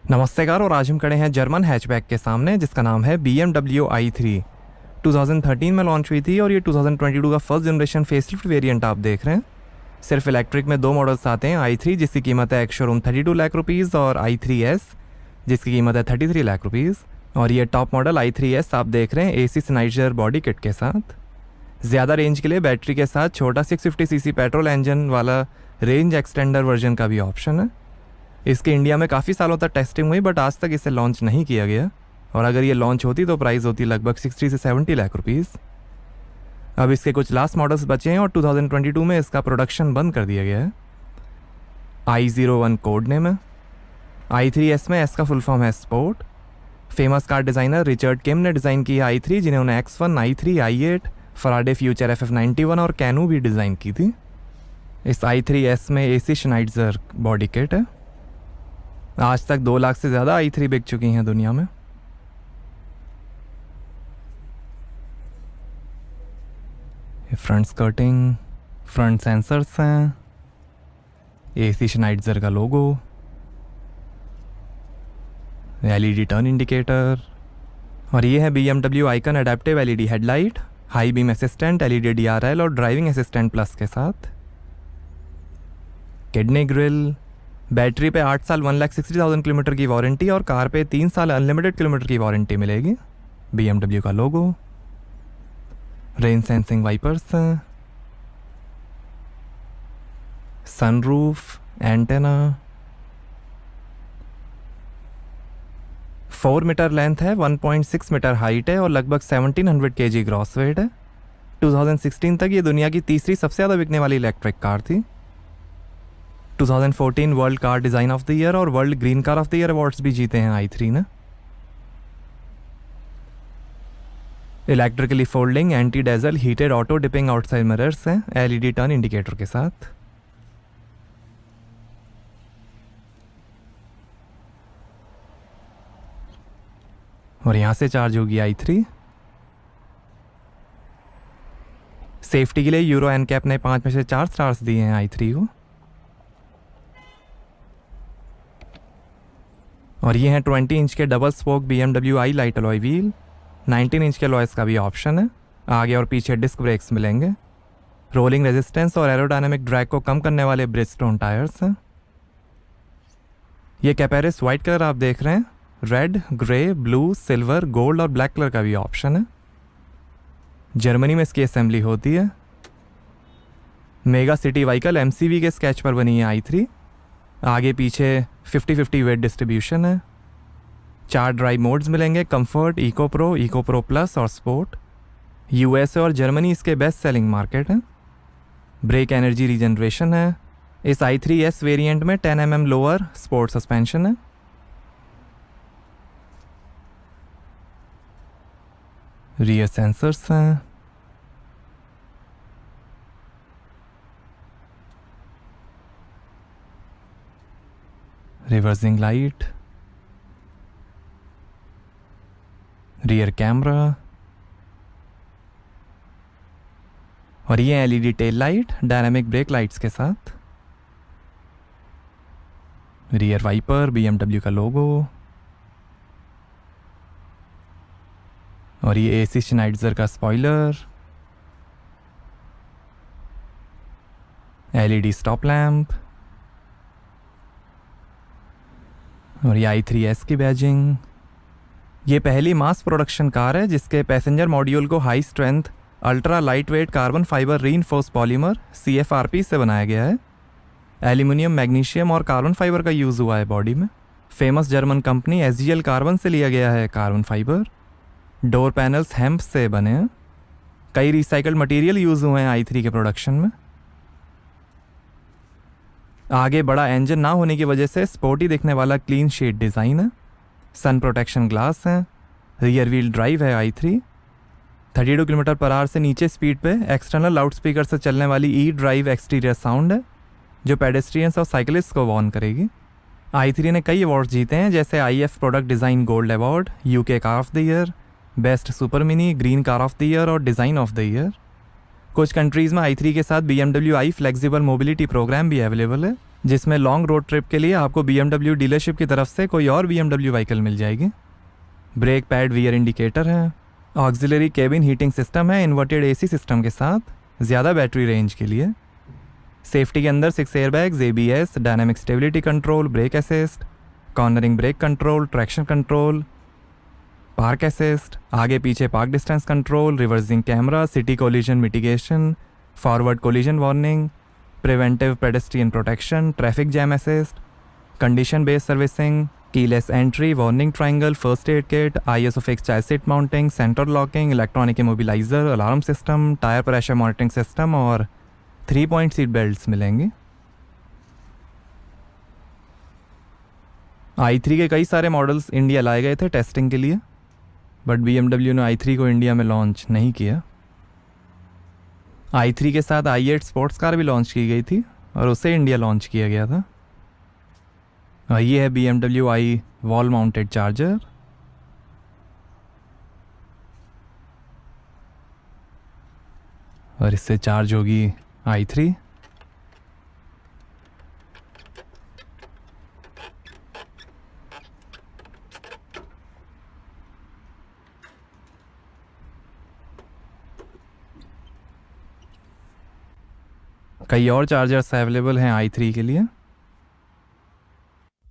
नमस्तेकार। और आज हम खड़े हैं जर्मन हैचबैक के सामने जिसका नाम है BMW i3। 2013 में लॉन्च हुई थी और ये 2022 का फर्स्ट जनरेशन फेसलिफ्ट वेरिएंट आप देख रहे हैं। सिर्फ इलेक्ट्रिक में दो मॉडल्स आते हैं, i3 जिसकी कीमत है एक्स शोरूम 32 लाख रुपीज़ और i3s जिसकी कीमत है 33 लाख रुपीज़। और ये टॉप मॉडल i3s आप देख रहे हैं AC Schneider बॉडी किट के साथ। ज़्यादा रेंज के लिए बैटरी के साथ छोटा 650cc पेट्रोल इंजन वाला रेंज एक्सटेंडर वर्जन का भी ऑप्शन है। इसके इंडिया में काफ़ी सालों तक टेस्टिंग हुई बट आज तक इसे लॉन्च नहीं किया गया, और अगर ये लॉन्च होती तो प्राइस होती लगभग 60 से 70 लाख रुपीज़। अब इसके कुछ लास्ट मॉडल्स बचे हैं और 2022 में इसका प्रोडक्शन बंद कर दिया गया है। i01 कोड नेम है। i3s में S का फुल फॉर्म है sport. Famous car designer Richard Kim ने डिज़ाइन की है i3, जिन्होंने X1, i3, i8, Faraday future FF91 और कैनू भी डिज़ाइन की थी। इस i3s में AC Schneider बॉडी किट है। आज तक 2 लाख से ज़्यादा i3 बिक चुकी हैं दुनिया में। ये फ्रंट स्कर्टिंग, फ्रंट सेंसर्स हैं, AC Schneider का लोगो, LED टर्न इंडिकेटर, और ये है BMW icon adaptive LED headlight, high beam assistant, LED DRL और ड्राइविंग असिस्टेंट प्लस के साथ। किडनी ग्रिल, बैटरी पे 8 साल 1,60,000 किलोमीटर की वारंटी और कार पे 3 साल अनलिमिटेड किलोमीटर की वारंटी मिलेगी। BMW का लोगो, रेन सेंसिंग वाइपर्स हैं, सनरूफ, एंटेना, 4 मीटर लेंथ है, 1.6 मीटर हाइट है और लगभग 1700 kg ग्रॉस वेट है। 2016 तक ये दुनिया की तीसरी सबसे ज़्यादा बिकने वाली इलेक्ट्रिक कार थी। 2014 world car design of the year और world green car of the year awards भी जीते हैं i3 ने। Electrically folding anti dazzle heated auto dipping outside mirrors हैं, LED टर्न इंडिकेटर के साथ। और यहाँ से चार्ज होगी i3। सेफ्टी के लिए यूरो एनकैप ने 5 में से 4 स्टार्स दिए हैं i3 को। और ये हैं 20 इंच के double spoke BMW i light alloy wheel. 19 inch के अलॉयस का भी ऑप्शन है। आगे और पीछे डिस्क ब्रेक्स मिलेंगे। रोलिंग रेजिस्टेंस और एरोडायनामिक ड्रैग को कम करने वाले ब्रिजस्टोन टायर्स हैं। ये कैपेरिस वाइट कलर आप देख रहे हैं। Red, grey, blue, silver, gold और ब्लैक कलर का भी ऑप्शन है। जर्मनी में इसकी असेंबली होती है। मेगा सिटी व्हीकल MCV के स्केच पर बनी है i3। आगे पीछे 50-50 वेट डिस्ट्रीब्यूशन है। 4 ड्राइव मोड्स मिलेंगे, कंफर्ट, इको प्रो प्लस और स्पोर्ट। USA और जर्मनी इसके बेस्ट सेलिंग मार्केट हैं। ब्रेक एनर्जी रीजनरेशन है। इस i3s वेरिएंट में 10 mm लोअर स्पोर्ट सस्पेंशन है। रियर सेंसर्स हैं। रिवर्सिंग लाइट, रियर कैमरा, और ये LED tail light dynamic break lights के साथ। रियर वाइपर, BMW का लोगो, और ये AC Schneider का स्पॉइलर, LED स्टॉप लैम्प, और ये i3s की बैजिंग। ये पहली मास प्रोडक्शन कार है जिसके पैसेंजर मॉड्यूल को high strength ultra light weight carbon fibre reinforced polymer CFRP से बनाया गया है। एल्यूमिनियम, मैग्नीशियम और कार्बन फाइबर का यूज़ हुआ है बॉडी में। Famous German company SGL carbon से लिया गया है carbon fibre. Door panels hemp से बने हैं। कई रिसाइकल्ड मटेरियल यूज़ हुए हैं i3 के प्रोडक्शन में। आगे बड़ा इंजन ना होने की वजह से स्पोर्टी दिखने वाला क्लीन शीट डिज़ाइन है। सन प्रोटेक्शन ग्लास है। रियर व्हील ड्राइव है i3। 32 किलोमीटर पर आवर से नीचे स्पीड पे एक्सटर्नल लाउड स्पीकर से चलने वाली E-ड्राइव एक्सटीरियर साउंड है जो पेडेस्ट्रियंस और साइकिलिस्ट को वॉर्न करेगी। i3 ने कई अवार्ड्स जीते हैं जैसे IF product design gold award, UK car of the year, best super mini, green car of the year और डिज़ाइन ऑफ द ईयर। कुछ कंट्रीज़ में i3 के साथ BMW i flexible mobility programme भी अवेलेबल है जिसमें लॉन्ग रोड ट्रिप के लिए आपको BMW डीलरशिप की तरफ से कोई और BMW व्हीकल मिल जाएगी। ब्रेक पैड वीयर इंडिकेटर है, ऑक्सिलरी केबिन हीटिंग सिस्टम है इन्वर्टेड AC सिस्टम के साथ, ज़्यादा बैटरी रेंज के लिए। सेफ्टी के अंदर 6 airbags, ABS, dynamic stability control, brake assist, cornering brake control, traction control, park assist, आगे पीछे park distance control, reversing camera, city collision mitigation, forward collision warning, preventive pedestrian protection, traffic jam assist, condition based servicing, keyless entry, warning triangle, first aid kit, ISO fix child seat mounting, centre locking, electronic immobiliser, alarm system, tyre pressure monitoring system और 3 point seat belts मिलेंगे। i3 के कई सारे models India लाए गए थे testing के लिए, बट BMW ने i3 को इंडिया में लॉन्च नहीं किया। i3 के साथ i8 स्पोर्ट्स कार भी लॉन्च की गई थी और उसे इंडिया लॉन्च किया गया था। और ये है BMW i wall mounted charger. और इससे चार्ज होगी i3। कई और चार्जर्स अवेलेबल हैं i3 के लिए।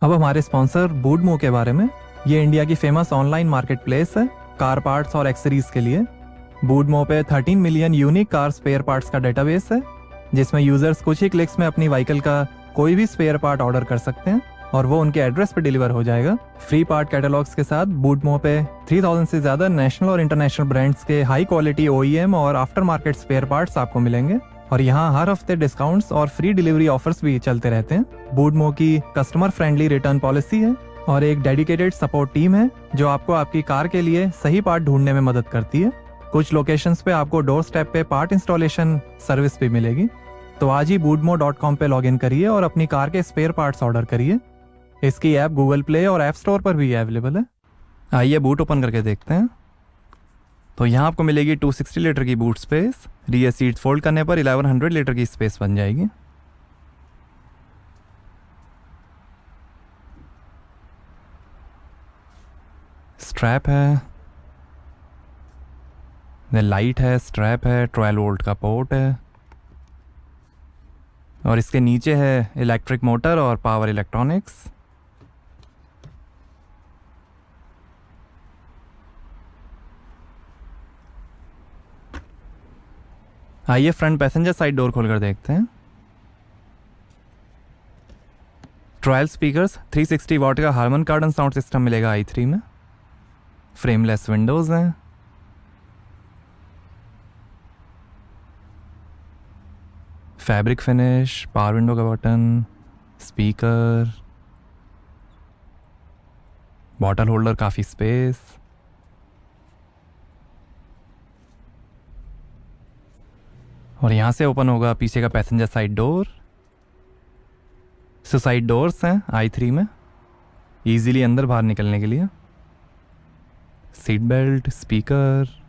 अब हमारे स्पॉन्सर बूडमो के बारे में। ये इंडिया की फेमस ऑनलाइन मार्केट प्लेस है कार पार्ट्स और एक्सेसरीज के लिए। बूडमो पे 13 million unique car spare parts का डेटाबेस है, जिसमें यूजर्स कुछ ही क्लिक्स में अपनी व्हीकल का कोई भी स्पेयर पार्ट ऑर्डर कर सकते हैं और वो उनके एड्रेस पे डिलीवर हो जाएगा। फ्री पार्ट कैटलॉग्स के साथ बूडमो पे 3000 से ज्यादा नेशनल और इंटरनेशनल ब्रांड्स के हाई क्वालिटी OEM और आफ्टर मार्केट स्पेयर पार्ट्स आपको मिलेंगे। और यहाँ हर हफ्ते डिस्काउंट्स और फ्री डिलीवरी ऑफर्स भी चलते रहते हैं। बूडमो की कस्टमर फ्रेंडली रिटर्न पॉलिसी है और एक डेडिकेटेड सपोर्ट टीम है जो आपको आपकी कार के लिए सही पार्ट ढूंढने में मदद करती है। कुछ लोकेशंस पे आपको डोर स्टेप पे पार्ट इंस्टॉलेशन सर्विस भी मिलेगी। तो आज ही boodmo.com पे लॉग इन करिए और अपनी कार के स्पेयर पार्ट्स ऑर्डर करिए। इसकी ऐप गूगल प्ले और ऐप स्टोर पर भी अवेलेबल है। आइए बूट ओपन करके देखते हैं। तो यहाँ आपको मिलेगी 260 लीटर की boot space. Rear seat fold करने पर 1100 लीटर की स्पेस बन जाएगी। स्ट्रैप है, लाइट है, स्ट्रैप है, 12 वोल्ट का पोर्ट है और इसके नीचे है इलेक्ट्रिक मोटर और पावर इलेक्ट्रॉनिक्स। आइए फ्रंट पैसेंजर साइड डोर खोलकर देखते हैं। 12 स्पीकर्स, 360 वॉट का हार्मन कार्डन साउंड सिस्टम मिलेगा i3 में। फ्रेमलेस विंडोज हैं। फैब्रिक फिनिश, पावर विंडो का बटन, स्पीकर, बॉटल होल्डर, काफ़ी स्पेस। और यहाँ से ओपन होगा पीछे का passenger side door. Suicide doors हैं i3 में, इजीली अंदर बाहर निकलने के लिए। सीट बेल्ट, स्पीकर,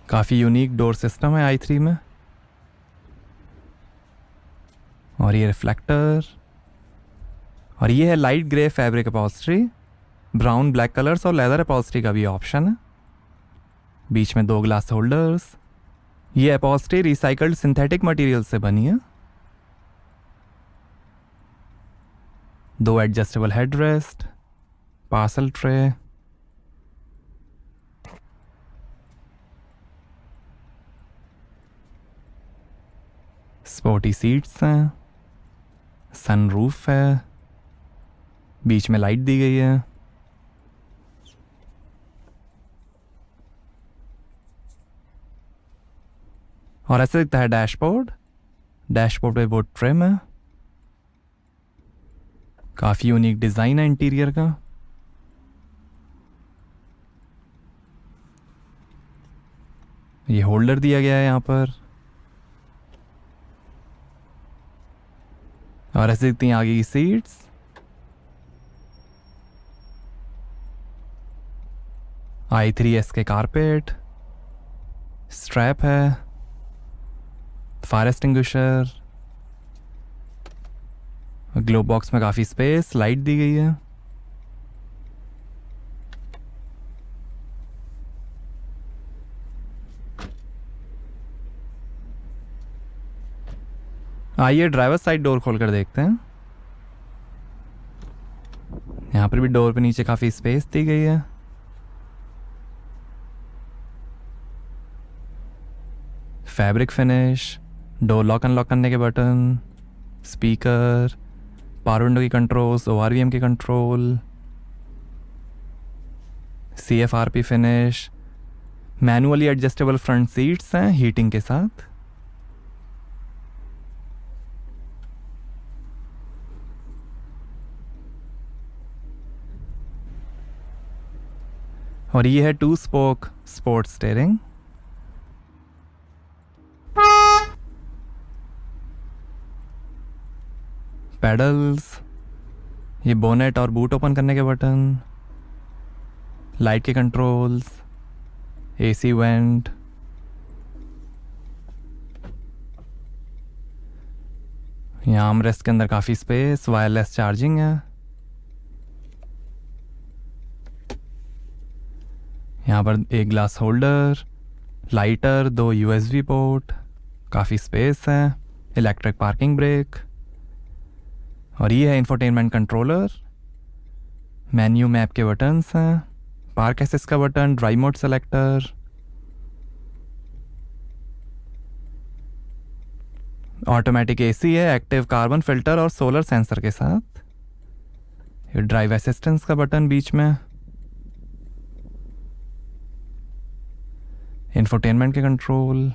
काफ़ी यूनिक डोर सिस्टम है i3 में। और ये रिफ्लेक्टर, और ये है light grey fabric upholstery. Brown, black colours और लेदर अपॉल्स्ट्री का भी ऑप्शन है। बीच में 2 ग्लास होल्डर्स। ये अपॉल्स्ट्री रिसाइकल्ड सिंथेटिक मटेरियल से बनी है। 2 adjustable headrest, parcel tray, sporty seats हैं, सनरूफ है, बीच में लाइट दी गई है। और ऐसे दिखता है डैशबोर्ड। डैशबोर्ड पे वुड ट्रिम है, काफ़ी यूनिक डिज़ाइन है इंटीरियर का। ये होल्डर दिया गया है यहाँ पर। और ऐसे दिखती हैं आगे की सीट्स। i3s के कारपेट, स्ट्रैप है, फायर एक्सटिंग्विशर, ग्लो बॉक्स में काफ़ी स्पेस, लाइट दी गई है। आइए ड्राइवर साइड डोर खोल कर देखते हैं। यहाँ पर भी डोर पे नीचे काफ़ी स्पेस दी गई है। Fabric finish, door lock unlock करने के बटन, स्पीकर, पावर विंडो की कंट्रोल्स, ORVM के control, CFRP finish, manually adjustable front seats हैं हीटिंग के साथ। और ये है 2 स्पोक स्पोर्ट स्टीयरिंग। पेडल्स, ये बोनेट और बूट ओपन करने के बटन, लाइट के कंट्रोल्स, AC वेंट, यहाँ आर्मरेस्ट के अंदर काफ़ी स्पेस, वायरलेस चार्जिंग है। यहाँ पर एक glass holder, lighter, 2 USB port, काफ़ी स्पेस है, इलेक्ट्रिक पार्किंग ब्रेक। और ये है इंफोटेनमेंट कंट्रोलर, मेन्यू मैप के बटन्स हैं, पार्क एसेस का button, drive mode selector, automatic AC है, एक्टिव कार्बन फिल्टर और सोलर सेंसर के साथ। ये ड्राइव असिस्टेंस का बटन बीच में, इंफोटेनमेंट के कंट्रोल।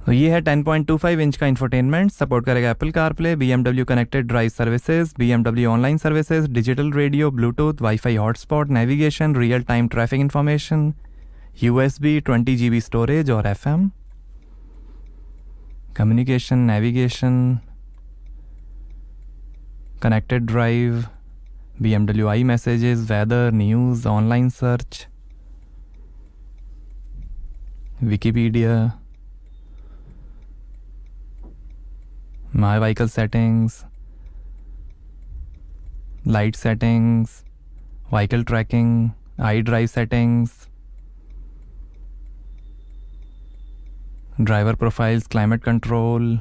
तो ये है 10.25 इंच का इंफोटेनमेंट, सपोर्ट करेगा Apple CarPlay, BMW connected drive services, BMW online services, digital radio, Bluetooth, wifi hotspot, navigation, real time traffic information, USB, 20 GB storage और FM, communication, navigation, connected drive, BMW i messages, weather, news, online search, Wikipedia, my vehicle settings, light settings, vehicle tracking, i drive settings, driver profiles, climate control,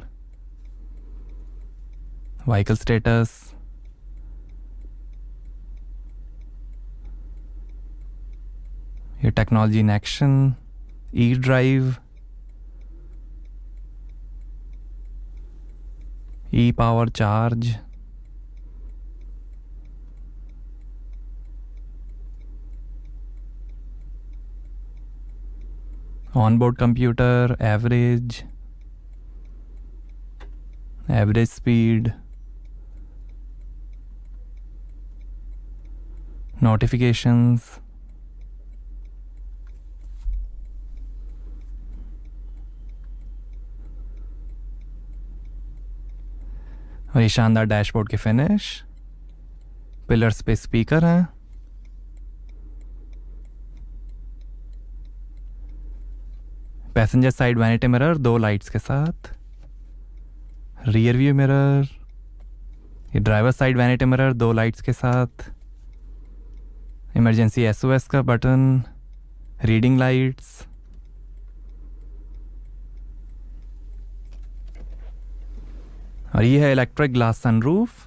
vehicle status, ये technology in action, e drive, e power charge, onboard computer, average speed, notifications, और ये शानदार dashboard के finish, pillars पे speaker हैं, passenger side vanity mirror 2 lights के साथ, rear view mirror, ये driver side vanity mirror 2 lights के साथ, इमरजेंसी SOS का बटन, रीडिंग लाइट्स, और ये है इलेक्ट्रिक ग्लास सनरूफ।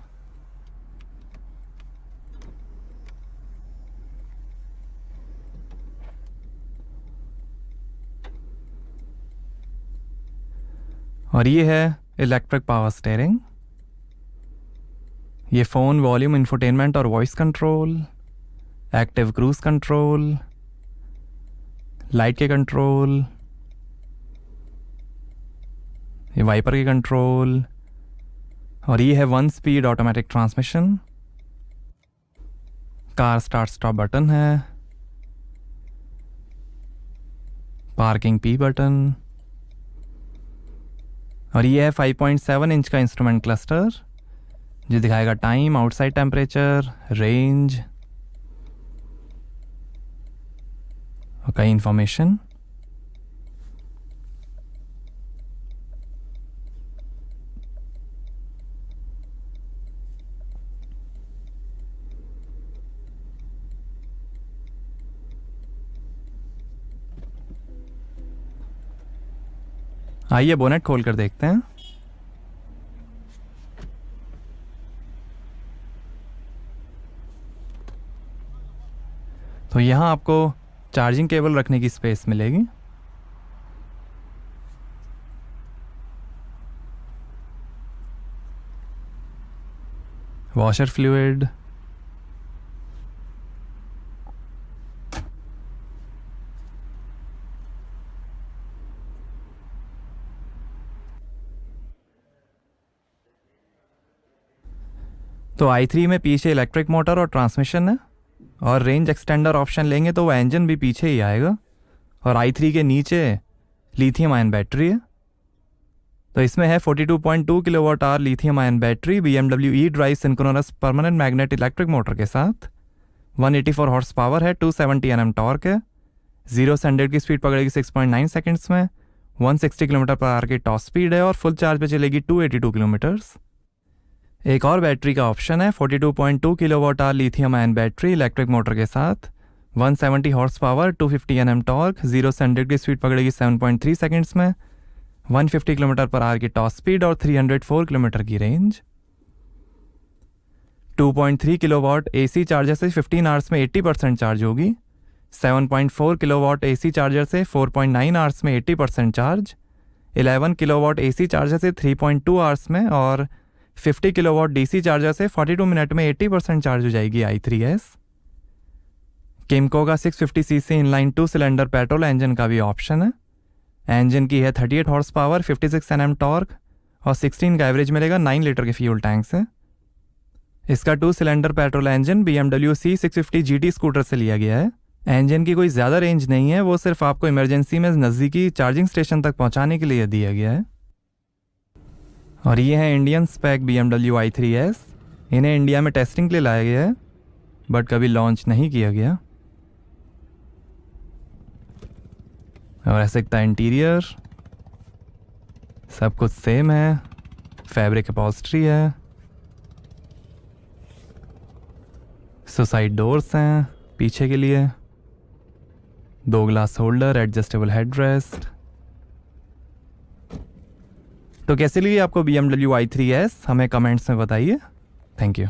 और ये है इलेक्ट्रिक पावर स्टीयरिंग। ये फ़ोन, वॉल्यूम, इंफोटेनमेंट और voice control, active cruise control, light के कंट्रोल, ये वाइपर के कंट्रोल, और ये है 1 speed automatic transmission, car start stop button है, पार्किंग P बटन, और ये है 5.7 इंच का इंस्ट्रूमेंट क्लस्टर जो दिखाएगा टाइम, आउटसाइड टेम्परेचर, रेंज, और कई इन्फॉर्मेशन। आइए बोनेट खोल कर देखते हैं। तो यहाँ आपको चार्जिंग केबल रखने की स्पेस मिलेगी। वॉशर फ्लूइड, तो i3 में पीछे इलेक्ट्रिक मोटर और ट्रांसमिशन है, और रेंज एक्सटेंडर ऑप्शन लेंगे तो वो इंजन भी पीछे ही आएगा। और i3 के नीचे लिथियम आयन बैटरी है। तो इसमें है 42.2 kilowatt hour lithium ion battery BMW E drive synchronous permanent magnet electric motor के साथ। 184 हॉर्स पावर है, 270 Nm टॉर्क है। 0 से 100 की स्पीड पकड़ेगी 6.9 सेकेंड्स में। 160 किलोमीटर पर आवर की टॉप स्पीड है और फुल चार्ज पे चलेगी 282 किलोमीटर्स। एक और बैटरी का ऑप्शन है 42.2 kilowatt hour lithium ion battery electric motor के साथ। 170 हॉर्स पावर, 250 Nm टॉर्क। 0 से 100 की स्पीड पकड़ेगी 7.3 सेकेंड्स में। 150 किलोमीटर पर आवर की टॉप स्पीड और 304 किलोमीटर की रेंज। 2.3 किलोवाट AC चार्जर से 15 आवर्स में 80% चार्ज होगी। 7.4 किलोवाट AC चार्जर से 4.9 आवर्स में 80% चार्ज। 11 किलोवाट AC चार्जर से 3.2 आवर्स में और 50 किलोवाट DC चार्जर से 42 मिनट में 80% चार्ज हो जाएगी i3s। किमको का 650cc inline 2 cylinder petrol engine का भी ऑप्शन है। इंजन की है 38 हॉर्स पावर, 56 Nm टॉर्क और 16 का एवरेज मिलेगा 9 लीटर के फ्यूल टैंक से। इसका 2 cylinder petrol engine BMW C650 GT scooter से लिया गया है। इंजन की कोई ज़्यादा रेंज नहीं है, वो सिर्फ आपको इमरजेंसी में नज़दीकी चार्जिंग स्टेशन तक पहुंचाने के लिए दिया गया है। और ये है इंडियन स्पेक BMW i3s। इन्हें इंडिया में टेस्टिंग के लिए लाया गया है बट कभी लॉन्च नहीं किया गया। और ऐसे दिखता है इंटीरियर, सब कुछ सेम है। फैब्रिक अपॉल्स्ट्री है, सुसाइड डोर्स हैं पीछे के लिए, 2 ग्लास होल्डर, एडजस्टेबल हेडरेस्ट। तो कैसे लगी आपको BMW i3s? हमें कमेंट्स में बताइए। Thank you.